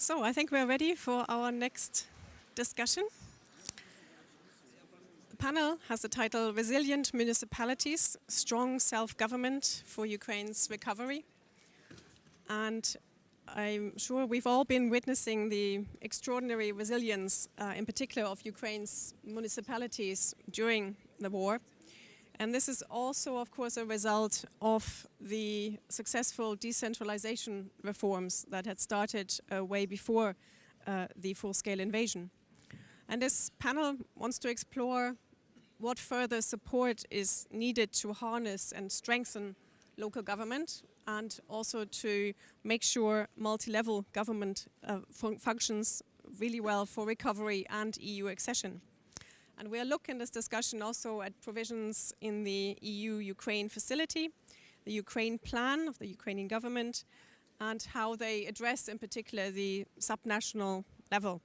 So I think we're ready for our next discussion. The panel has the title Resilient Municipalities, Strong Self-Government for Ukraine's Recovery. And I'm sure we've all been witnessing the extraordinary resilience, in particular of Ukraine's municipalities during the war. And this is also, of course, a result of the successful decentralization reforms that had started way before the full-scale invasion. And this panel wants to explore what further support is needed to harness and strengthen local government and also to make sure multi-level government functions really well for recovery and EU accession. And we'll look in this discussion also at provisions in the EU-Ukraine facility, the Ukraine plan of the Ukrainian government, and how they address in particular the subnational level.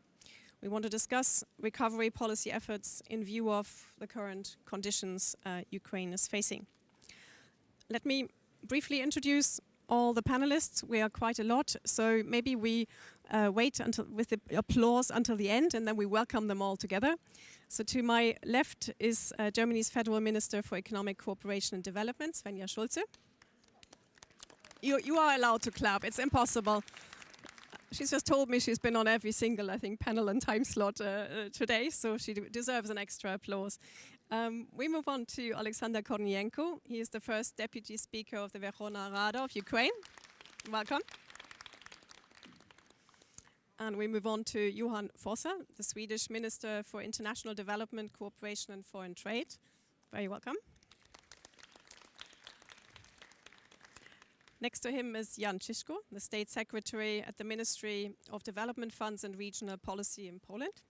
We want to discuss recovery policy efforts in view of the current conditions Ukraine is facing. Let me briefly introduce all the panelists. We are quite a lot, so maybe we wait with the applause until the end and then we welcome them all together. So to my left is Germany's Federal Minister for Economic Cooperation and Development, Svenja Schulze. You are allowed to clap, it's impossible. She's just told me she's been on every single, I think, panel and time slot today, so she deserves an extra applause. We move on to Alexander Kornienko. He is the first Deputy Speaker of the Verkhovna Rada of Ukraine. Welcome. And we move on to Johan Forser, the Swedish Minister for International Development, Cooperation and Foreign Trade. Very welcome. Next to him is Jan Chiszko, the State Secretary at the Ministry of Development Funds and Regional Policy in Poland.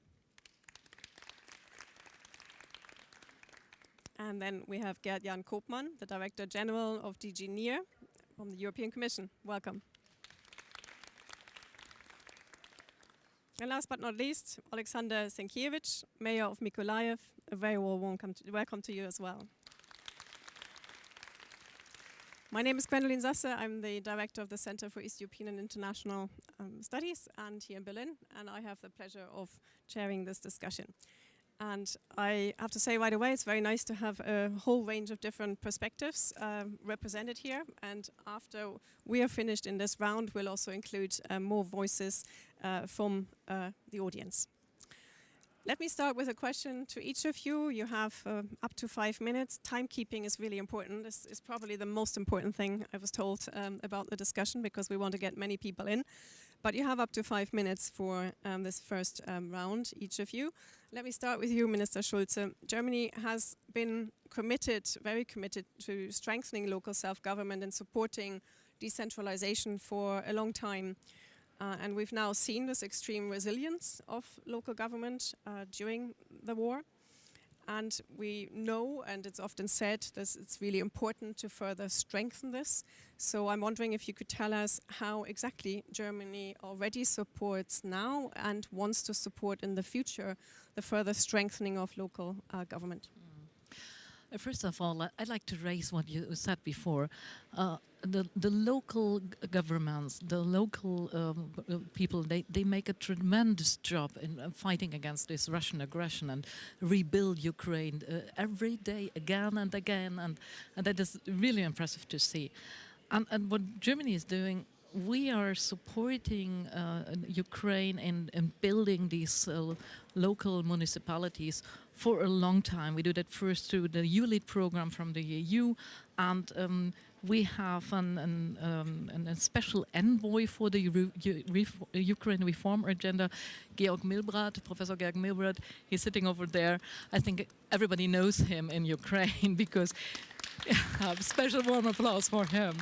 And then we have Gert-Jan Koopman, the Director General of DG NEAR from the European Commission. Welcome. And last but not least, Alexander Senkiewicz, Mayor of Mykolaiv. A very warm welcome to you as well. My name is Gwendolyn Sasse. I'm the director of the Center for East European and International Studies and here in Berlin, and I have the pleasure of chairing this discussion. And I have to say right away, it's very nice to have a whole range of different perspectives represented here. And after we are finished in this round, we'll also include more voices from the audience. Let me start with a question to each of you. You have up to 5 minutes. Timekeeping is really important. This is probably the most important thing I was told about the discussion because we want to get many people in. But you have up to 5 minutes for this first round, each of you. Let me start with you, Minister Schulze. Germany has been committed, very committed to strengthening local self-government and supporting decentralization for a long time. And we've now seen this extreme resilience of local government during the war. And we know, and it's often said, that it's really important to further strengthen this. So I'm wondering if you could tell us how exactly Germany already supports now and wants to support in the future the further strengthening of local government. First of all, I'd like to raise what you said before. The local governments, the local people, they make a tremendous job in fighting against this Russian aggression and rebuild Ukraine every day again and again, and that is really impressive to see. And what Germany is doing, we are supporting Ukraine in building these local municipalities for a long time. We do that first through the ULEAD program from the EU, and we have a special envoy for the Ukraine reform agenda, Professor Georg Milbrad. He's sitting over there. I think everybody knows him in Ukraine because a special warm applause for him.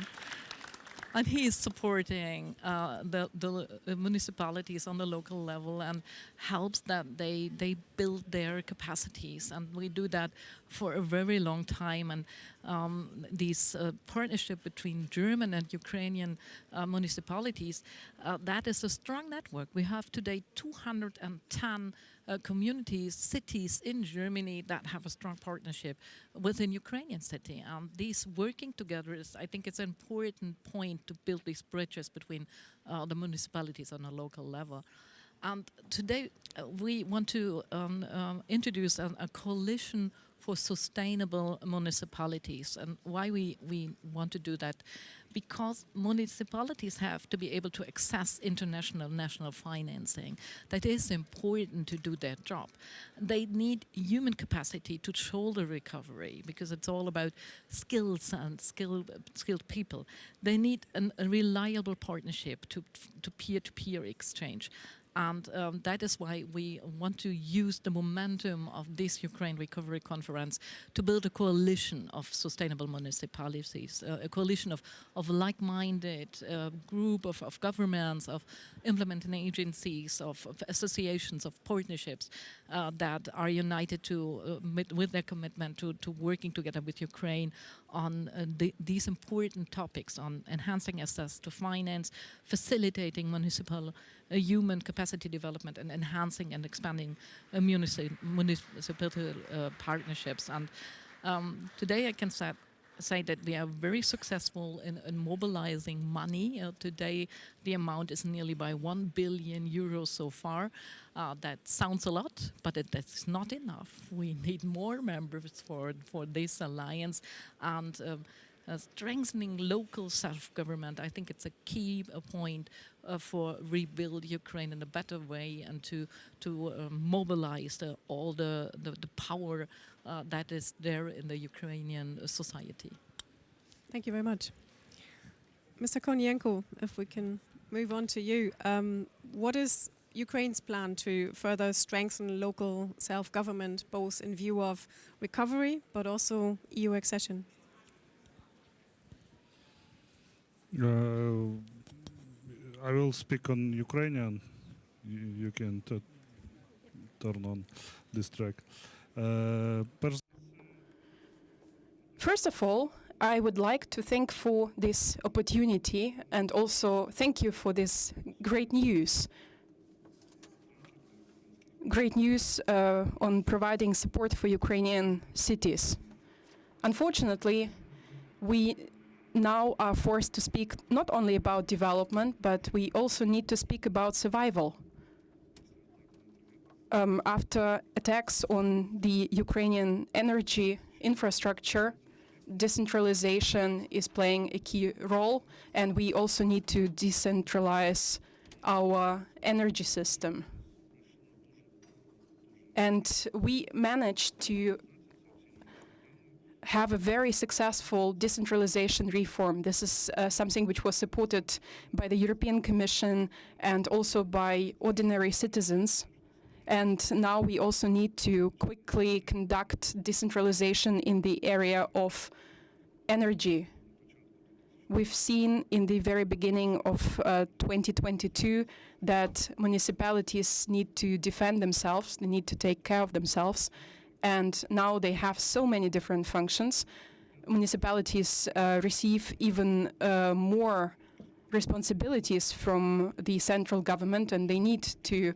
And he is supporting the municipalities on the local level and helps that they build their capacities. And we do that for a very long time. And this partnership between German and Ukrainian municipalities, that is a strong network. We have today 210 communities, cities in Germany that have a strong partnership with an Ukrainian city. And these working together is, I think it's an important point to build these bridges between the municipalities on a local level. And today we want to introduce a coalition for sustainable municipalities. And why we want to do that? Because municipalities have to be able to access international national financing. That is important to do their job. They need human capacity to shoulder recovery, because it's all about skills and skilled people. They need a reliable partnership to peer-to-peer exchange. And that is why we want to use the momentum of this Ukraine Recovery Conference to build a coalition of sustainable municipalities, a coalition of like-minded group of governments, of implementing agencies, of associations, of partnerships that are united with their commitment to working together with Ukraine on these important topics, on enhancing access to finance, facilitating municipal human capacity development, and enhancing and expanding municipal partnerships. And today I can say that we are very successful in mobilizing money. Today the amount is nearly by 1 billion euros so far. That sounds a lot, but that's not enough. We need more members for this alliance, and strengthening local self-government. I think it's a key point for rebuild Ukraine in a better way, and to mobilize all the power that is there in the Ukrainian society. Thank you very much. Mr. Kornienko, if we can move on to you. What is Ukraine's plan to further strengthen local self-government, both in view of recovery but also EU accession? I will speak on Ukrainian. You can turn on this track. First of all, I would like to thank for this opportunity, and also thank you for this great news. Great news on providing support for Ukrainian cities. Unfortunately, we now are forced to speak not only about development, but we also need to speak about survival. After attacks on the Ukrainian energy infrastructure, decentralization is playing a key role, and we also need to decentralize our energy system. And we managed to have a very successful decentralization reform. This is something which was supported by the European Commission and also by ordinary citizens. And now we also need to quickly conduct decentralization in the area of energy. We've seen in the very beginning of 2022 that municipalities need to defend themselves, they need to take care of themselves, and now they have so many different functions. Municipalities receive even more responsibilities from the central government, and they need to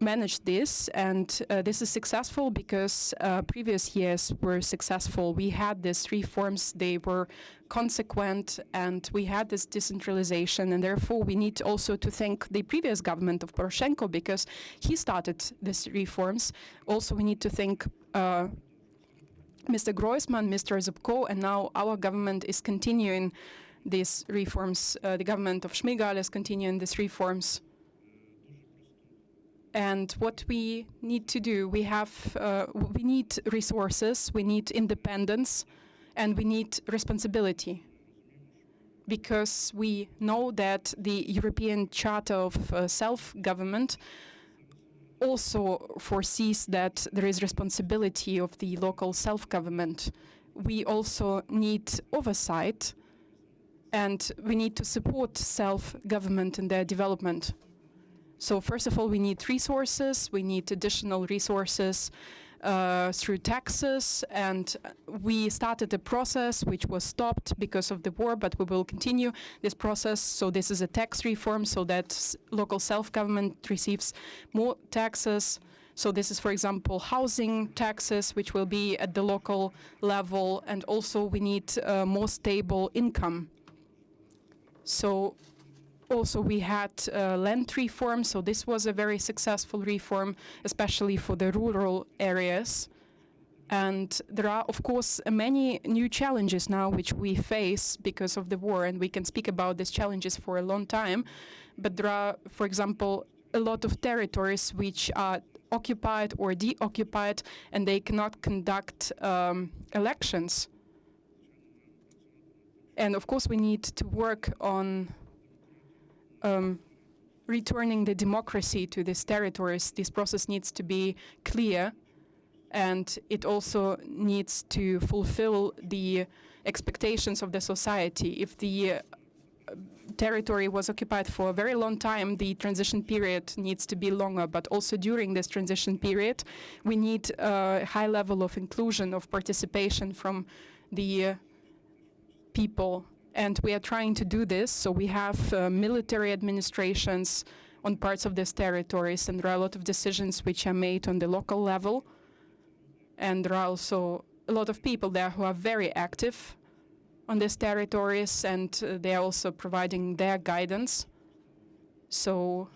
manage this, and this is successful because previous years were successful. We had these reforms, they were consequent, and we had this decentralization, and therefore we need also to thank the previous government of Poroshenko because he started these reforms. Also we need to thank Mr. Groisman, Mr. Zubko, and now our government is continuing these reforms. The government of Shmyhal is continuing these reforms. And what we need to do, we need resources, we need independence, and we need responsibility. Because we know that the European Charter of Self-Government also foresees that there is responsibility of the local self-government. We also need oversight, and we need to support self-government in their development. So first of all, we need resources, we need additional resources through taxes, and we started a process which was stopped because of the war, but we will continue this process. So this is a tax reform so that local self-government receives more taxes. So this is, for example, housing taxes, which will be at the local level, and also we need more stable income. So also we had land reform, so this was a very successful reform, especially for the rural areas. And there are, of course, many new challenges now which we face because of the war, and we can speak about these challenges for a long time. But there are, for example, a lot of territories which are occupied or deoccupied, and they cannot conduct elections. And of course, we need to work on returning the democracy to these territories. This process needs to be clear, and it also needs to fulfill the expectations of the society. If the territory was occupied for a very long time, the transition period needs to be longer, but also during this transition period, we need a high level of inclusion, of participation from the people. And we are trying to do this. So we have military administrations on parts of these territories, and there are a lot of decisions which are made on the local level. And there are also a lot of people there who are very active on these territories, and they are also providing their guidance. So,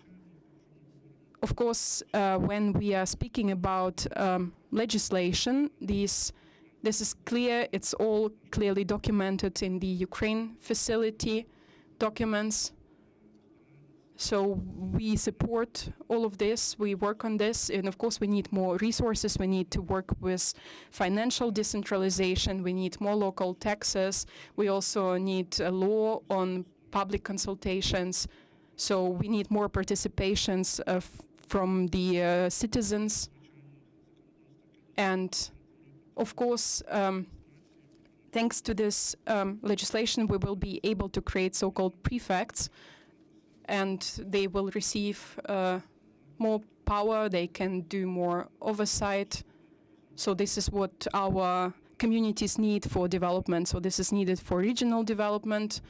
of course, when we are speaking about legislation, this is clear. It's all clearly documented in the Ukraine facility documents. So we support all of this, we work on this, and of course we need more resources, we need to work with financial decentralization, we need more local taxes, we also need a law on public consultations, so we need more participations from the citizens. And of course, thanks to this legislation, we will be able to create so-called prefects, and they will receive more power, they can do more oversight. So this is what our communities need for development. So this is needed for regional development.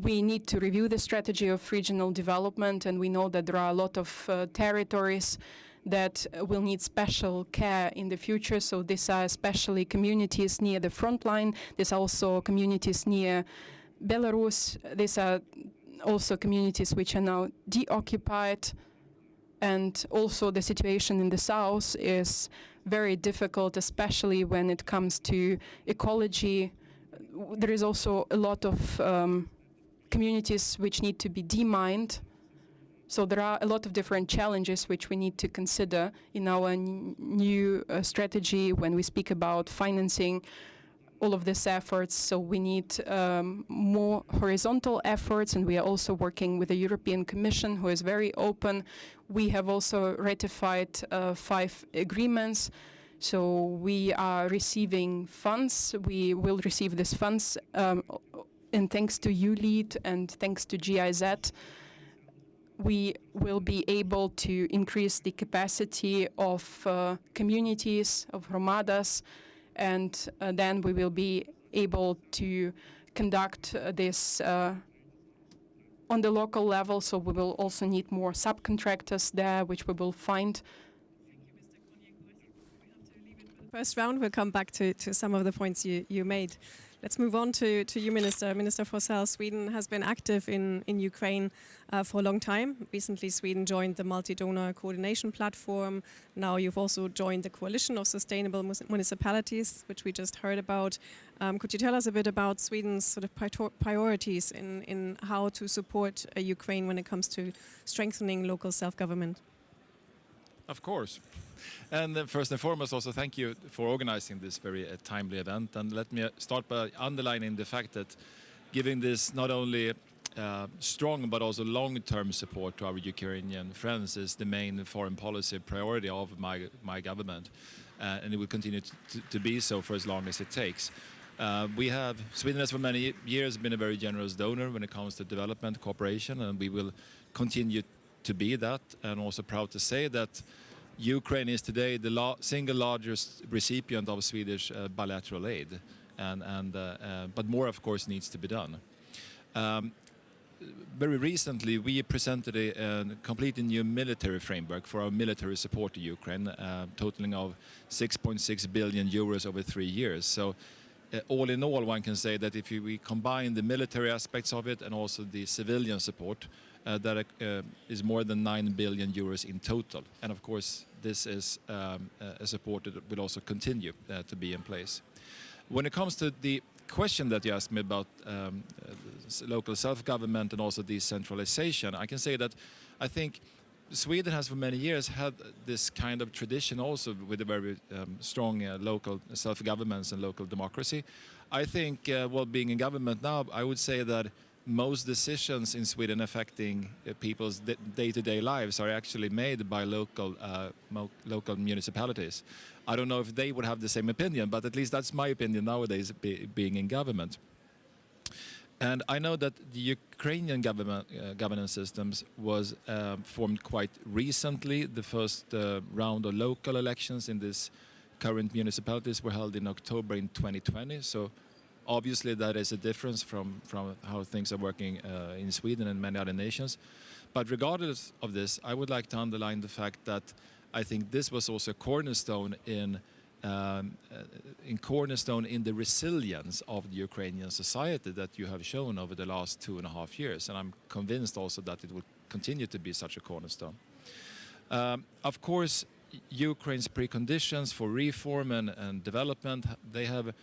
We need to review the strategy of regional development, and we know that there are a lot of territories that will need special care in the future. So these are especially communities near the front line. These are also communities near Belarus. These are also communities which are now deoccupied, and also the situation in the south is very difficult, especially when it comes to ecology. There is also a lot of communities which need to be demined. So there are a lot of different challenges which we need to consider in our new strategy when we speak about financing all of these efforts. So we need more horizontal efforts, and we are also working with the European Commission, who is very open. We have also ratified 5 agreements. So we are receiving funds. We will receive these funds, and thanks to ULEAD and thanks to GIZ, we will be able to increase the capacity of communities, of hromadas, and then we will be able to conduct this on the local level. So we will also need more subcontractors there, which we will find. First round, we'll come back to some of the points you made. Let's move on to you, Minister. Minister Forsell, Sweden has been active in Ukraine for a long time. Recently, Sweden joined the multi-donor coordination platform. Now you've also joined the Coalition of Sustainable Municipalities, which we just heard about. Could you tell us a bit about Sweden's sort of priorities in how to support Ukraine when it comes to strengthening local self-government? Of course. And first and foremost, also thank you for organizing this very timely event. And let me start by underlining the fact that giving this not only strong but also long-term support to our Ukrainian friends is the main foreign policy priority of my government. And it will continue to be so for as long as it takes. Sweden has for many years been a very generous donor when it comes to development cooperation, and we will continue to be that. And also proud to say that Ukraine is today the single largest recipient of Swedish bilateral aid, but more, of course, needs to be done. Very recently, we presented a completely new military framework for our military support to Ukraine, totaling of 6.6 billion euros over 3 years. So, all in all, one can say that if we combine the military aspects of it and also the civilian support, that is more than 9 billion euros in total. And of course, this is a support that will also continue to be in place. When it comes to the question that you asked me about local self-government and also decentralization, I can say that I think Sweden has for many years had this kind of tradition also with a very strong local self-governments and local democracy. I think, well, being in government now, I would say that most decisions in Sweden affecting people's day-to-day lives are actually made by local municipalities. I don't know if they would have the same opinion, but at least that's my opinion nowadays, being in government. And I know that the Ukrainian governance systems was formed quite recently. The first round of local elections in these current municipalities were held in October in 2020. So obviously that is a difference from how things are working in Sweden and many other nations. But regardless of this, I would like to underline the fact that I think this was also a cornerstone in the resilience of the Ukrainian society that you have shown over the last 2.5 years. And I'm convinced also that it will continue to be such a cornerstone. Of course, Ukraine's preconditions for reform and development, they have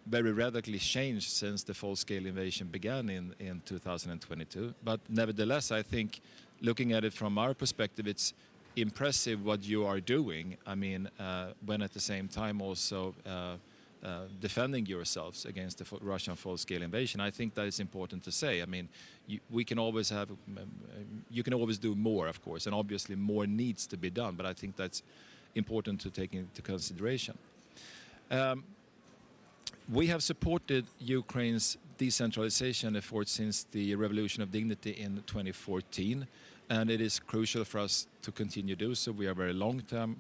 very radically changed since the full-scale invasion began in 2022. But nevertheless, I think looking at it from our perspective, it's impressive what you are doing. I mean, when at the same time also defending yourselves against the Russian full-scale invasion. I think that is important to say. I mean, you can always do more, of course, and obviously more needs to be done. But I think that's important to take into consideration. We have supported Ukraine's decentralization efforts since the Revolution of Dignity in 2014, and it is crucial for us to continue to do so. We are very long-term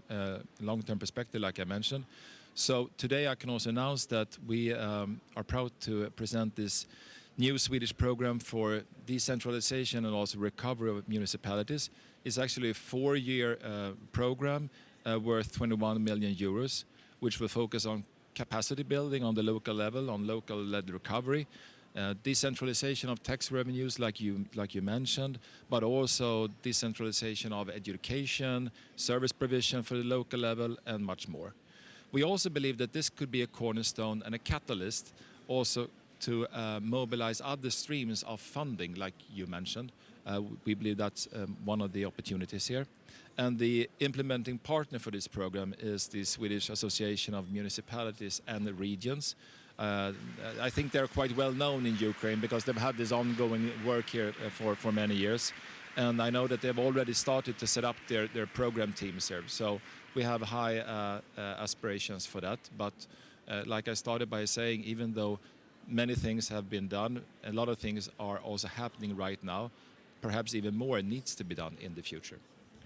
perspective, like I mentioned. So today I can also announce that we are proud to present this new Swedish program for decentralization and also recovery of municipalities. It's actually a 4-year program worth 21 million euros, which will focus on capacity building on the local level, on local-led recovery, decentralization of tax revenues, like you mentioned, but also decentralization of education, service provision for the local level, and much more. We also believe that this could be a cornerstone and a catalyst also to mobilize other streams of funding, like you mentioned. We believe that's one of the opportunities here. And the implementing partner for this program is the Swedish Association of Municipalities and the Regions. I think they're quite well known in Ukraine because they've had this ongoing work here for many years. And I know that they've already started to set up their program teams here. So we have high aspirations for that. But like I started by saying, even though many things have been done, a lot of things are also happening right now. Perhaps even more needs to be done in the future.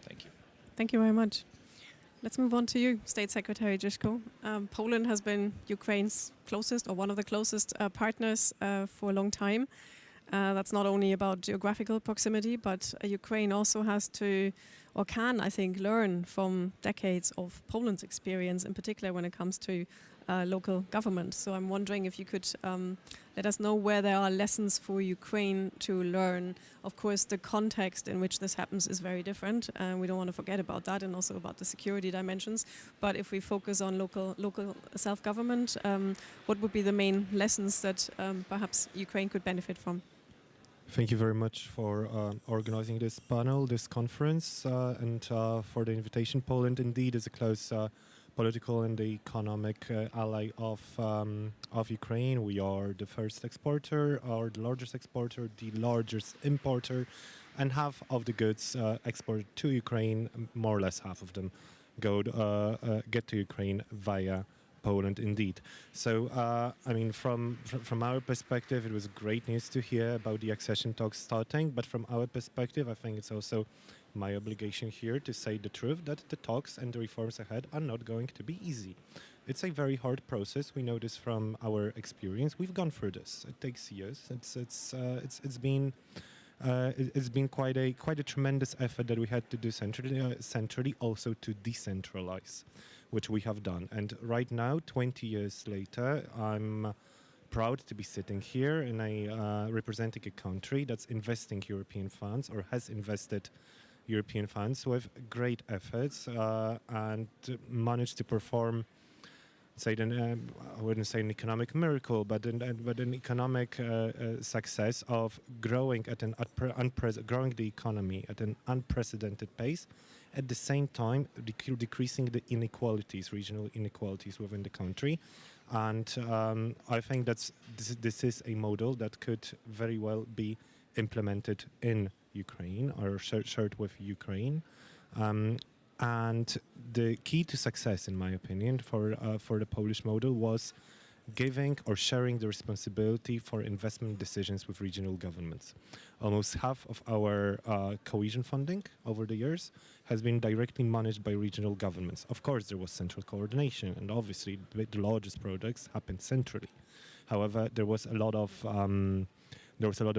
Thank you. Thank you very much. Let's move on to you, State Secretary Zizko. Poland has been Ukraine's closest or one of the closest partners for a long time. That's not only about geographical proximity, but Ukraine also has to, or can, I think, learn from decades of Poland's experience, in particular when it comes to local government. So I'm wondering if you could let us know where there are lessons for Ukraine to learn. Of course, the context in which this happens is very different, and we don't want to forget about that, and also about the security dimensions. But if we focus on local self-government, what would be the main lessons that perhaps Ukraine could benefit from? Thank you very much for organizing this panel, this conference, and for the invitation. Poland indeed is a close political and economic ally of Ukraine. We are the first exporter, or the largest exporter, the largest importer, and half of the goods exported to Ukraine, more or less half of them, get to Ukraine via Poland indeed. So, I mean, from our perspective, it was great news to hear about the accession talks starting, but from our perspective, I think it's also my obligation here to say the truth that the talks and the reforms ahead are not going to be easy. It's a very hard process. We know this from our experience. We've gone through this. It takes years. It's been quite a tremendous effort that we had to do centrally, also to decentralize, which we have done. And right now, 20 years later, I'm proud to be sitting here in representing a country that's investing European funds or has invested European funds with great efforts and managed to perform, I wouldn't say an economic miracle, but an economic success of growing growing the economy at an unprecedented pace, at the same time decreasing the inequalities, regional inequalities within the country. And I think this is a model that could very well be implemented in Ukraine or shared with Ukraine. And the key to success, in my opinion, for the Polish model was giving or sharing the responsibility for investment decisions with regional governments. Almost half of our cohesion funding over the years has been directly managed by regional governments. Of course, there was central coordination, and obviously the largest projects happened centrally. However, there was a lot of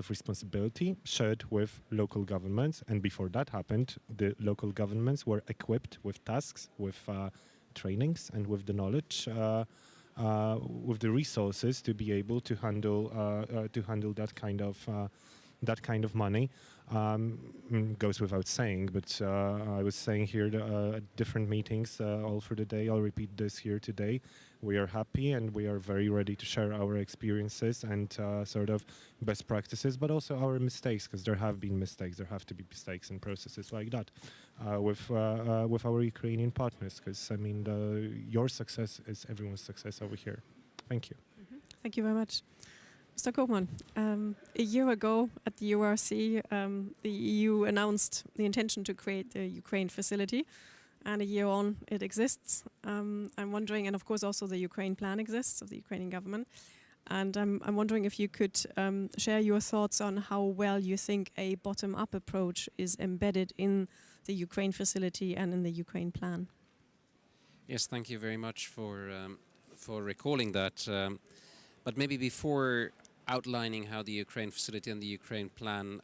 responsibility shared with local governments, and before that happened, the local governments were equipped with tasks, with trainings, and with the knowledge, with the resources to be able to handle that kind of money. Goes without saying, but I was saying here at different meetings all through the day. I'll repeat this here today. We are happy and we are very ready to share our experiences and sort of best practices, but also our mistakes, because there have been mistakes. There have to be mistakes in processes like that with our Ukrainian partners, because I mean your success is everyone's success over here. Thank you. Thank you very much. Mr. Koopman, a year ago at the URC, the EU announced the intention to create the Ukraine facility, and a year on it exists. I'm wondering, and of course also the Ukraine plan exists of the Ukrainian government, and I'm wondering if you could share your thoughts on how well you think a bottom-up approach is embedded in the Ukraine facility and in the Ukraine plan. Yes, thank you very much for recalling that. But maybe before outlining how the Ukraine facility and the Ukraine plan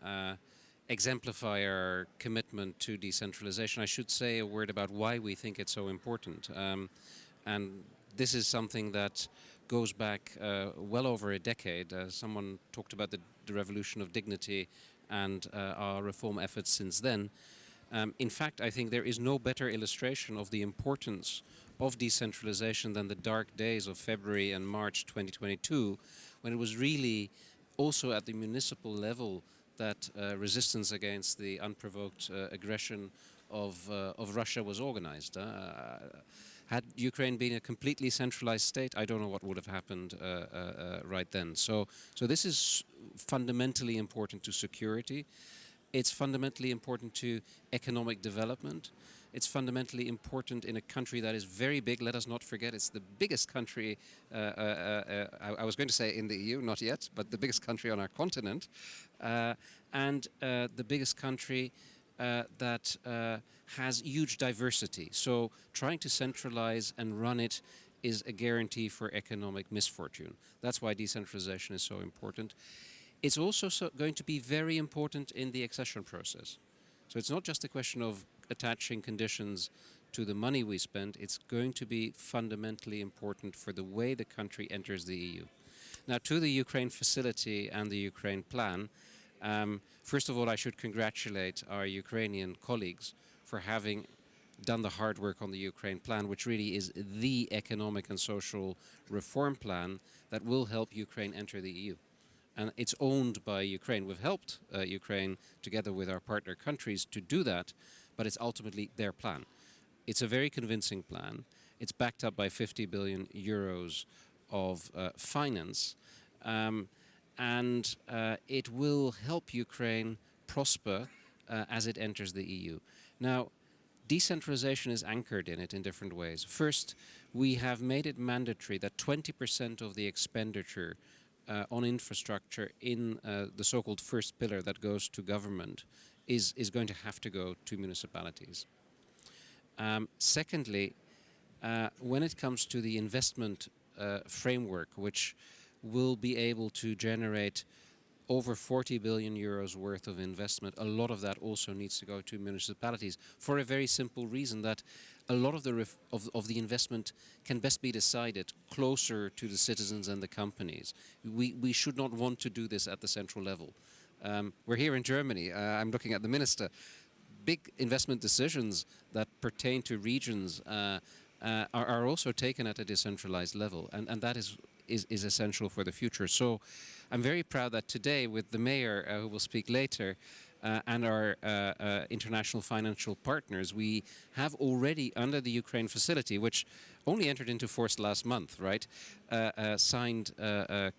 exemplify our commitment to decentralization, I should say a word about why we think it's so important. And this is something that goes back well over a decade. Someone talked about the revolution of dignity and our reform efforts since then. In fact, I think there is no better illustration of the importance of decentralization than the dark days of February and March 2022, when it was really also at the municipal level that resistance against the unprovoked aggression of Russia was organized. Had Ukraine been a completely centralized state, I don't know what would have happened right then. So this is fundamentally important to security. It's fundamentally important to economic development. It's fundamentally important in a country that is very big. Let us not forget it's the biggest country, I was going to say in the EU, not yet, but the biggest country on our continent. And the biggest country that has huge diversity. So trying to centralize and run it is a guarantee for economic misfortune. That's why decentralization is so important. It's also going to be very important in the accession process. So it's not just a question of attaching conditions to the money we spend, it's going to be fundamentally important for the way the country enters the EU. Now, to the Ukraine facility and the Ukraine plan, first of all, I should congratulate our Ukrainian colleagues for having done the hard work on the Ukraine plan, which really is the economic and social reform plan that will help Ukraine enter the EU. And it's owned by Ukraine. We've helped Ukraine, together with our partner countries, to do that, but it's ultimately their plan. It's a very convincing plan. It's backed up by 50 billion euros of finance, and it will help Ukraine prosper as it enters the EU. Now, decentralization is anchored in it in different ways. First, we have made it mandatory that 20% of the expenditure on infrastructure in the so-called first pillar that goes to government is going to have to go to municipalities. Secondly, when it comes to the investment framework, which will be able to generate over 40 billion euros worth of investment, a lot of that also needs to go to municipalities for a very simple reason, that a lot of the investment can best be decided closer to the citizens and the companies. We should not want to do this at the central level. We're here in Germany. I'm looking at the minister. Big investment decisions that pertain to regions are also taken at a decentralized level, and that is essential for the future. So I'm very proud that today, with the mayor, who will speak later, and our international financial partners, we have already, under the Ukraine facility, which only entered into force last month, right, signed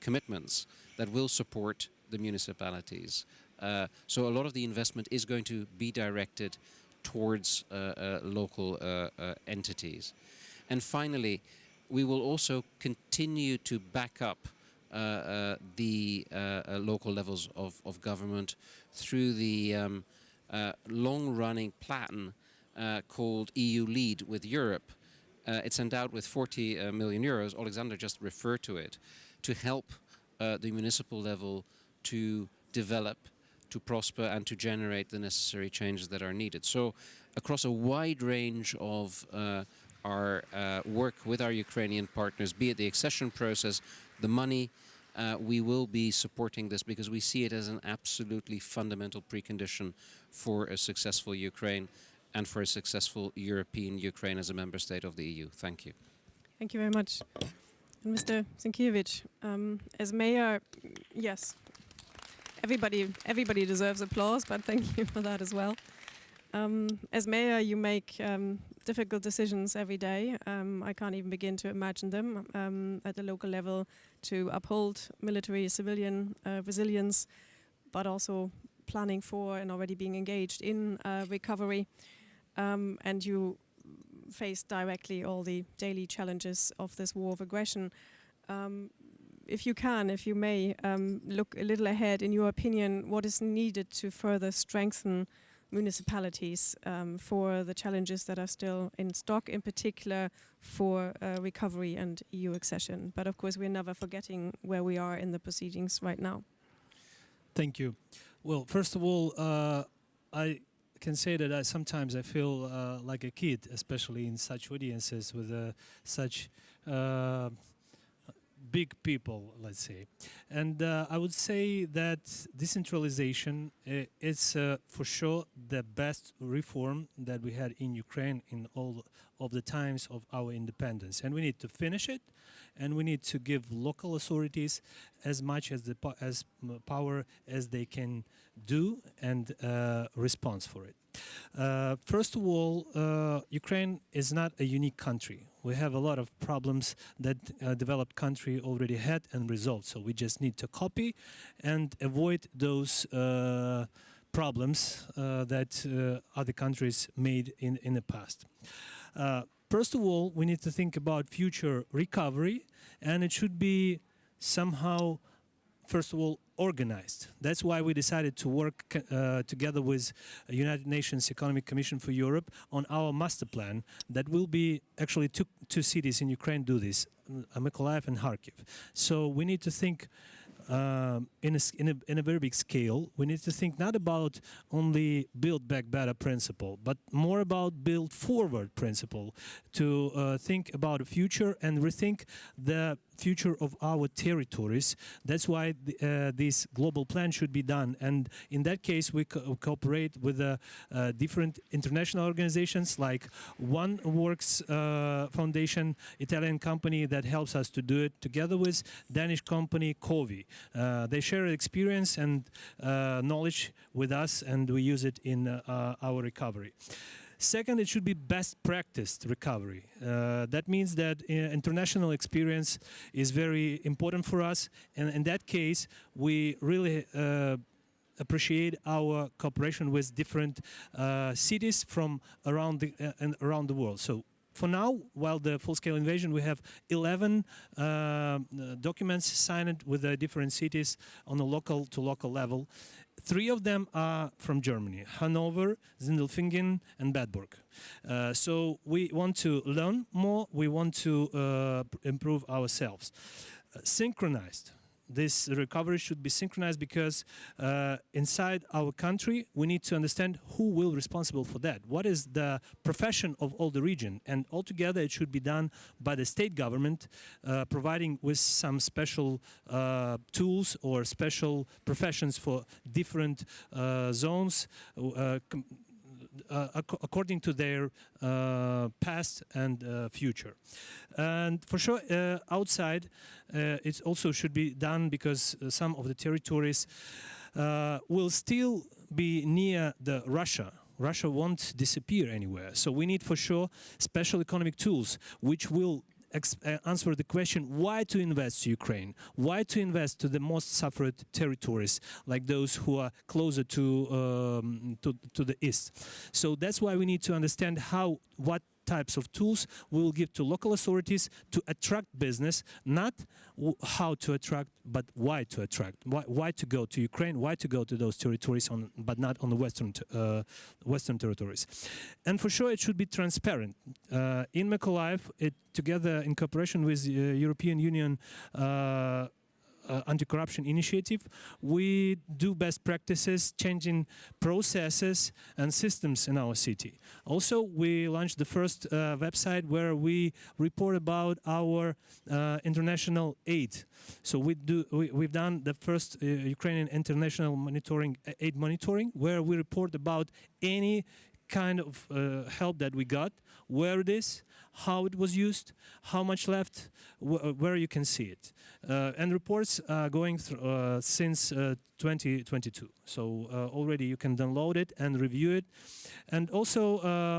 commitments that will support the municipalities. So a lot of the investment is going to be directed towards local entities. And finally, we will also continue to back up the local levels of government through the long-running plan called EU Lead with Europe. It's endowed with 40 million euros. Alexander just referred to it, to help the municipal level to develop, to prosper, and to generate the necessary changes that are needed. So across a wide range of our work with our Ukrainian partners, be it the accession process, the money, we will be supporting this because we see it as an absolutely fundamental precondition for a successful Ukraine and for a successful European Ukraine as a member state of the EU. Thank you. Thank you very much. And Mr. Sienkiewicz, as mayor, yes, everybody deserves applause, but thank you for that as well. As mayor, you make difficult decisions every day. I can't even begin to imagine them at the local level, to uphold military civilian resilience, but also planning for and already being engaged in recovery. And you face directly all the daily challenges of this war of aggression. If you may, look a little ahead, in your opinion, what is needed to further strengthen municipalities for the challenges that are still in stock, in particular for recovery and EU accession? But of course, we're never forgetting where we are in the proceedings right now. Thank you. Well, first of all, I can say that sometimes I feel like a kid, especially in such audiences with such big people, let's say. And I would say that decentralization is for sure the best reform that we had in Ukraine in all of the times of our independence. And we need to finish it, and we need to give local authorities as much as power as they can do and response for it. First of all, Ukraine is not a unique country. We have a lot of problems that developed country already had and resolved. So we just need to copy and avoid those problems that other countries made in the past. First of all, we need to think about future recovery, and it should be somehow, first of all, organized. That's why we decided to work together with United Nations Economic Commission for Europe on our master plan that will be actually two cities in Ukraine do this, Mykolaiv and Kharkiv. So we need to think in a very big scale. We need to think not about only build back better principle, but more about build forward principle, to think about the future and rethink the future of our territories. That's why this global plan should be done. And in that case, we cooperate with different international organizations like One Works Foundation, Italian company that helps us to do it, together with Danish company Covi. They share experience and knowledge with us, and we use it in our recovery. Second, it should be best practiced recovery. That means that international experience is very important for us, and in that case, we really appreciate our cooperation with different cities from around the world. So for now, while the full-scale invasion, we have 11 documents signed with different cities on a local to local level. 3 of them are from Germany: Hanover, Sindelfingen, and Bad Burg. So we want to learn more. We want to improve ourselves. Synchronized. This recovery should be synchronized because inside our country we need to understand who will be responsible for that. What is the profession of all the region? And altogether it should be done by the state government, providing with some special tools or special professions for different zones, according to their past and future. And for sure, outside, it also should be done because some of the territories will still be near the Russia. Russia won't disappear anywhere. So we need for sure special economic tools which will answer the question why to invest to Ukraine, why to invest to the most suffered territories like those who are closer to the east. So that's why we need to understand what types of tools we will give to local authorities to attract business, not how to attract, but why to attract. Why to go to Ukraine, why to go to those territories, but not on the western territories. And for sure it should be transparent. In Mykolaiv, together in cooperation with the European Union anti-corruption initiative, we do best practices, changing processes and systems in our city. Also, we launched the first website where we report about our international aid. So we've done the first Ukrainian international aid monitoring, where we report about any kind of help that we got, where it is, how it was used, how much left, where you can see it. And reports are going through since 2022. So already you can download it and review it. And also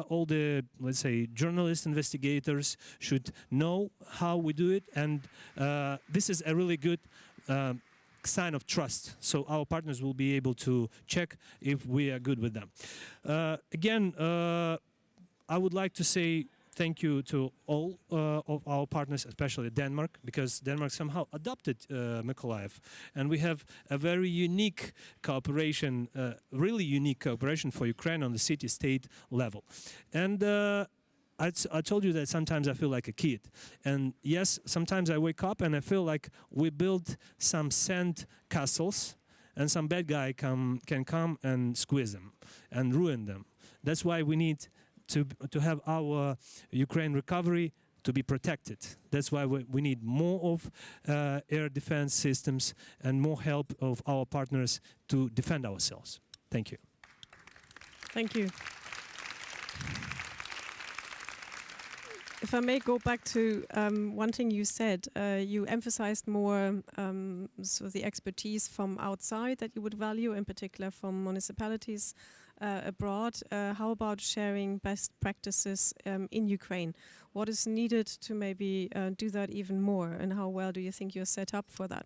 all the, let's say, journalists, investigators should know how we do it. And this is a really good sign of trust. So our partners will be able to check if we are good with them. Again, I would like to say thank you to all of our partners, especially Denmark, because Denmark somehow adopted Mykolaiv. And we have a very unique cooperation, really unique cooperation for Ukraine on the city-state level. And I told you that sometimes I feel like a kid. And yes, sometimes I wake up and I feel like we built some sand castles and some bad guy can come and squeeze them and ruin them. That's why we need to have our Ukraine recovery to be protected. That's why we need more of air defense systems and more help of our partners to defend ourselves. Thank you. Thank you. If I may go back to one thing you said, you emphasized more so the expertise from outside that you would value, in particular from municipalities abroad. How about sharing best practices in Ukraine? What is needed to maybe do that even more, and how well do you think you're set up for that?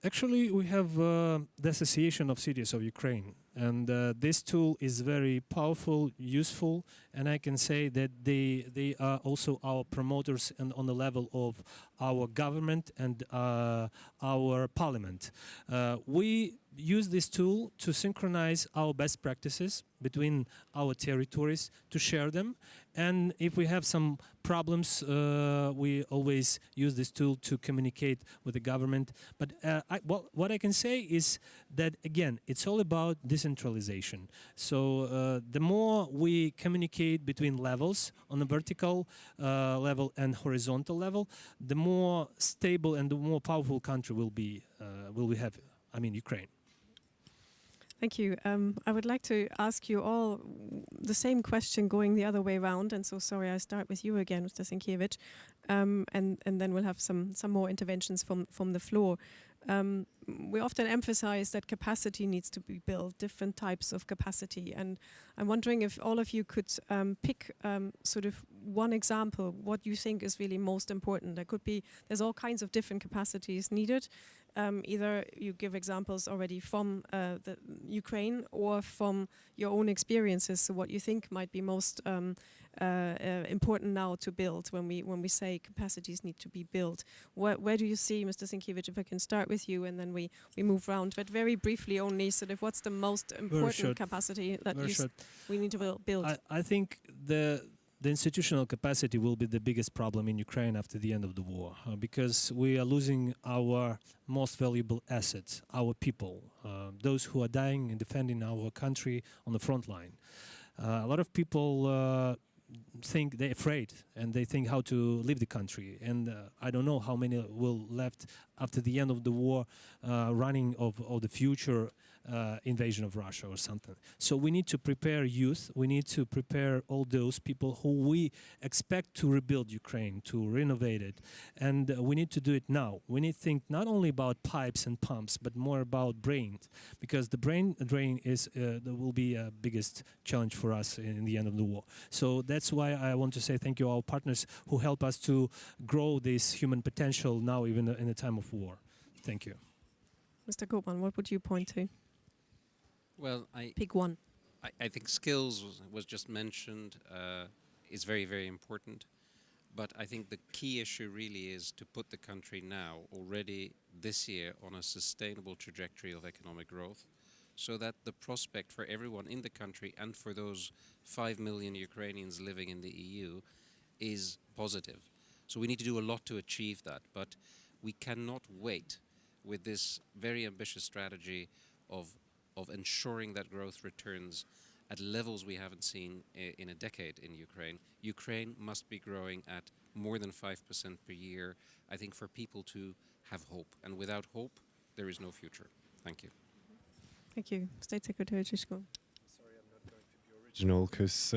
Actually, we have the Association of Cities of Ukraine, and this tool is very powerful, useful, and I can say that they are also our promoters and on the level of our government and our parliament. We use this tool to synchronize our best practices between our territories, to share them, and if we have some problems, we always use this tool to communicate with the government. But what I can say is that, again, it's all about decentralization. So the more we communicate between levels, on the vertical level and horizontal level, the more stable and the more powerful country will we have, I mean, Ukraine. Thank you. I would like to ask you all the same question going the other way around, and so sorry I start with you again, Mr. Sienkiewicz, and then we'll have some more interventions from the floor. We often emphasize that capacity needs to be built, different types of capacity, and I'm wondering if all of you could pick sort of one example, what you think is really most important. There's all kinds of different capacities needed, Either you give examples already from the Ukraine or from your own experiences. So what you think might be most important now to build when we say capacities need to be built. Where do you see, Mr. Sienkiewicz, if I can start with you and then we move round, but very briefly only, sort of what's the most important capacity that we need to build? I think the institutional capacity will be the biggest problem in Ukraine after the end of the war, because we are losing our most valuable assets, our people, those who are dying and defending our country on the front line. A lot of people think they're afraid and they think how to leave the country, and I don't know how many will left after the end of the war running of the future invasion of Russia or something. So we need to prepare youth, we need to prepare all those people who we expect to rebuild Ukraine, to renovate it, and we need to do it now. We need to think not only about pipes and pumps, but more about brains, because the brain drain will be a biggest challenge for us in the end of the war. So that's why I want to say thank you to our partners who help us to grow this human potential now, even in a time of war. Thank you. Mr. Koopman, what would you point to? Well, Pick one. I think skills was just mentioned, is very, very important. But I think the key issue really is to put the country now, already this year, on a sustainable trajectory of economic growth, so that the prospect for everyone in the country and for those 5 million Ukrainians living in the EU is positive. So we need to do a lot to achieve that, but we cannot wait with this very ambitious strategy of ensuring that growth returns at levels we haven't seen in a decade in Ukraine. Ukraine must be growing at more than 5% per year, I think, for people to have hope. And without hope, there is no future. Thank you. Thank you. State Secretary Chiszko. Sorry, I'm not going to be original, because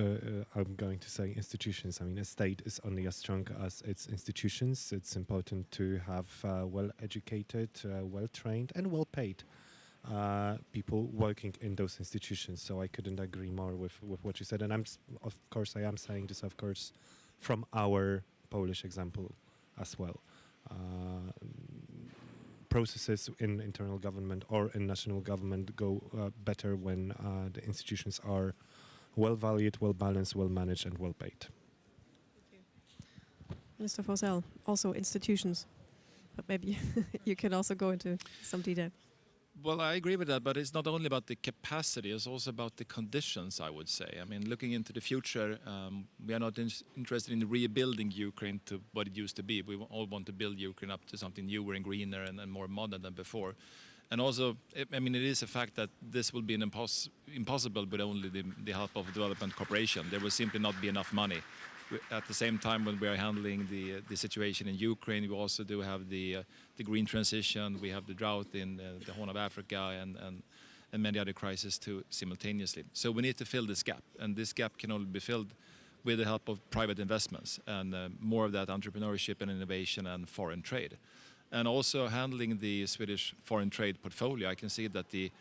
I'm going to say institutions. I mean, a state is only as strong as its institutions. It's important to have well-educated, well-trained and well-paid people working in those institutions. So I couldn't agree more with what you said. And of course, I am saying this, of course, from our Polish example as well. Processes in internal government or in national government go better when the institutions are well valued, well balanced, well managed and well paid. Mr. Forsell, also institutions, but maybe you can also go into some detail. Well, I agree with that, but it's not only about the capacity, it's also about the conditions, I would say. I mean, looking into the future, we are not interested in rebuilding Ukraine to what it used to be. We all want to build Ukraine up to something newer and greener and more modern than before. And also, it is a fact that this will be impossible with only the help of development cooperation. There will simply not be enough money. At the same time, when we are handling the situation in Ukraine, we also do have the green transition, we have the drought in the Horn of Africa and many other crises too simultaneously. So we need to fill this gap, and this gap can only be filled with the help of private investments and more of that entrepreneurship and innovation and foreign trade. And also handling the Swedish foreign trade portfolio, I can see that the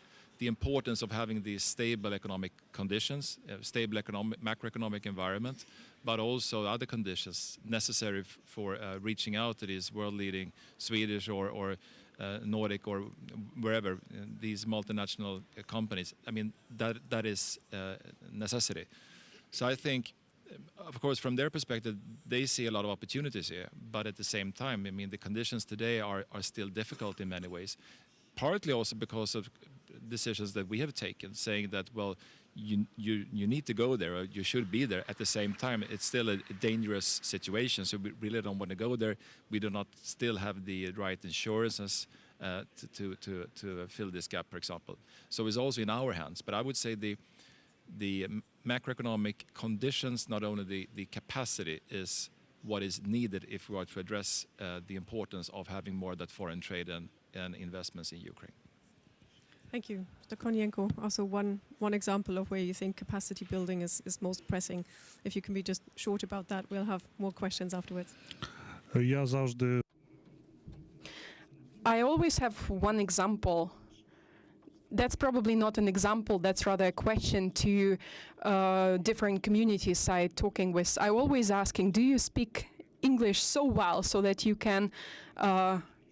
importance of having these stable economic conditions, stable macroeconomic environment, but also other conditions necessary for reaching out to these world-leading Swedish or Nordic or wherever, these multinational companies. I mean, that is necessity. So I think, of course, from their perspective, they see a lot of opportunities here, but at the same time, I mean, the conditions today are still difficult in many ways, partly also because of decisions that we have taken, saying that, well, you need to go there, or you should be there. At the same time, it's still a dangerous situation, so we really don't want to go there. We do not still have the right insurances to fill this gap, for example. So it's also in our hands. But I would say the macroeconomic conditions, not only the capacity, is what is needed if we are to address the importance of having more of that foreign trade and investments in Ukraine. Thank you. Mr. Konienko, also one example of where you think capacity building is most pressing. If you can be just short about that, we'll have more questions afterwards. I always have one example. That's probably not an example, that's rather a question to different communities I'm talking with. I'm always asking, do you speak English so well so that you can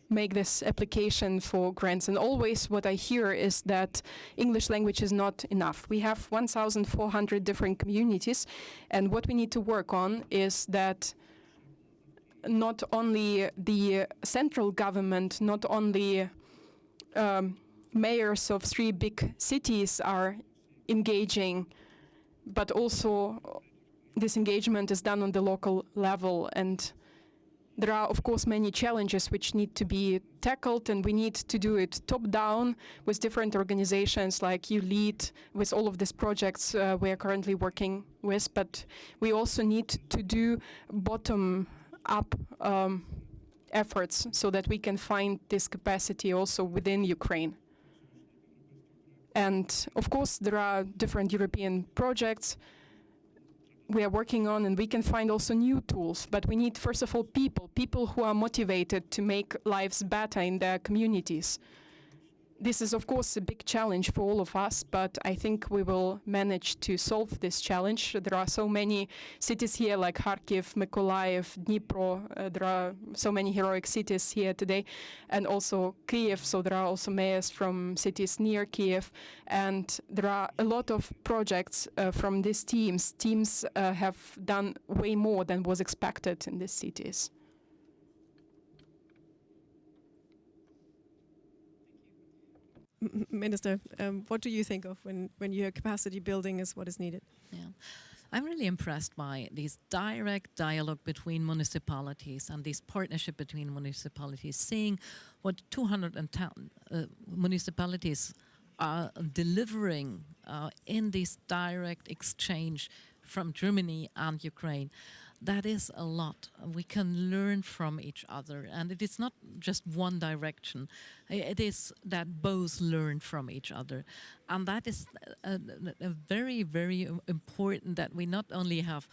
make this application for grants. And always what I hear is that English language is not enough. We have 1,400 different communities, and what we need to work on is that not only the central government, not only mayors of 3 big cities are engaging, but also this engagement is done on the local level. And there are, of course, many challenges which need to be tackled, and we need to do it top-down with different organizations like you lead with all of these projects we are currently working with. But we also need to do bottom-up efforts so that we can find this capacity also within Ukraine. And of course, there are different European projects we are working on, and we can find also new tools. But we need, first of all, people who are motivated to make lives better in their communities. This is, of course, a big challenge for all of us, but I think we will manage to solve this challenge. There are so many cities here like Kharkiv, Mykolaiv, Dnipro. There are so many heroic cities here today, and also Kiev. So there are also mayors from cities near Kiev, and there are a lot of projects from these teams. Teams have done way more than was expected in these cities. Minister, what do you think of when you hear capacity building is what is needed? Yeah. I'm really impressed by this direct dialogue between municipalities and this partnership between municipalities, seeing what 210 municipalities are delivering in this direct exchange from Germany and Ukraine. That is a lot. We can learn from each other, and it is not just one direction. It is that both learn from each other, and that is a very, very important, that we not only have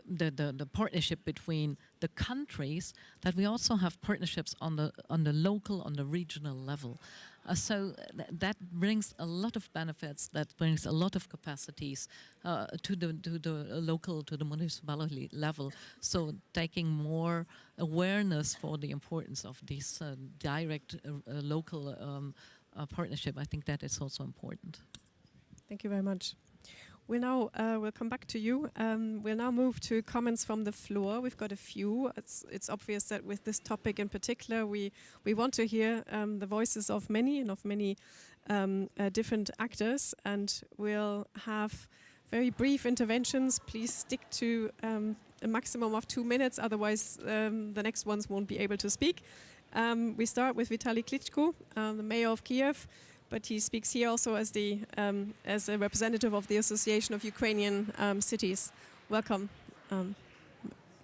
the partnership between the countries, that we also have partnerships on the local, on the regional level. So that brings a lot of benefits, that brings a lot of capacities to the local, to the municipality level. So taking more awareness for the importance of this direct local partnership, I think that is also important. Thank you very much. We'll come back to you. We'll now move to comments from the floor. We've got a few. It's obvious that with this topic in particular, we want to hear the voices of many different actors, and we'll have very brief interventions. Please stick to a maximum of 2 minutes, otherwise the next ones won't be able to speak. We start with Vitaly Klitschko, the mayor of Kiev. But he speaks here also as a representative of the Association of Ukrainian Cities. Welcome,